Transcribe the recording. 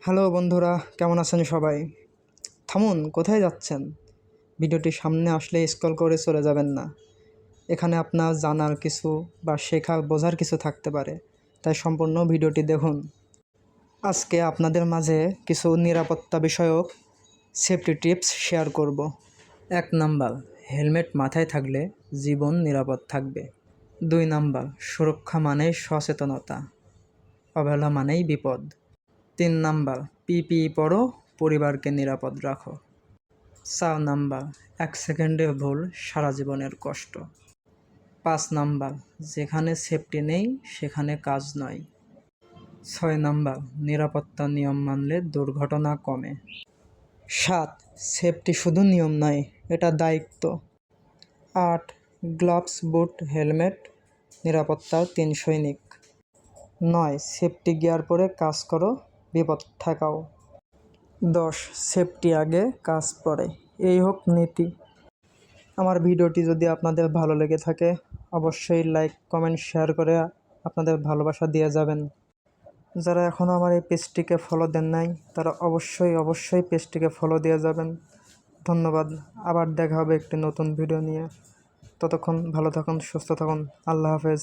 Hello বন্ধুরা, কেমন আছেন সবাই? থামুন, কোথায় যাচ্ছেন? ভিডিওটি সামনে আসলে স্ক্রল করে চলে যাবেন না। এখানে আপনার জানার কিছু বা শেখার বোঝার কিছু থাকতে পারে, তাই সম্পূর্ণ ভিডিওটি দেখুন। আজকে আপনাদের মাঝে কিছু নিরাপত্তা বিষয়ক সেফটি টিপস শেয়ার করব। 1 নাম্বার, হেলমেট মাথায় থাকলে জীবন নিরাপদ থাকবে। 2 নাম্বার, সুরক্ষা মানেই সচেতনতা, অবহেলা মানেই বিপদ। 3 নাম্বার, পিপিই পরো, পরিবারকে নিরাপদ রাখো। 4 নাম্বার, 1 সেকেন্ডের ভুল সারা জীবনের কষ্ট। 5 নাম্বার, যেখানে সেফটি নেই সেখানে কাজ নয়। 6 নাম্বার, নিরাপত্তা নিয়ম মানলে দুর্ঘটনা কমে। 7, সেফটি শুধু নিয়ম নয়, এটা দায়িত্ব। 8, গ্লাভস, বুট, হেলমেট নিরাপত্তার 3 সৈনিক। 9, সেফটি গিয়ার পরে কাজ করো, বিপদ ঠেকাও। 10, সেফটি আগে কাজ পরে, এই হোক নীতি। আমার ভিডিওটি যদি আপনাদের ভালো লেগে থাকে অবশ্যই লাইক, কমেন্ট, শেয়ার করে আপনাদের ভালোবাসা দিয়ে যাবেন। যারা এখনও আমার এই পেজটিকে ফলো দেন নাই তারা অবশ্যই পেজটিকে ফলো দিয়ে যাবেন। ধন্যবাদ। আবার দেখা হবে একটি নতুন ভিডিও নিয়ে। ততক্ষণ ভালো থাকুন, সুস্থ থাকুন। আল্লাহ হাফেজ।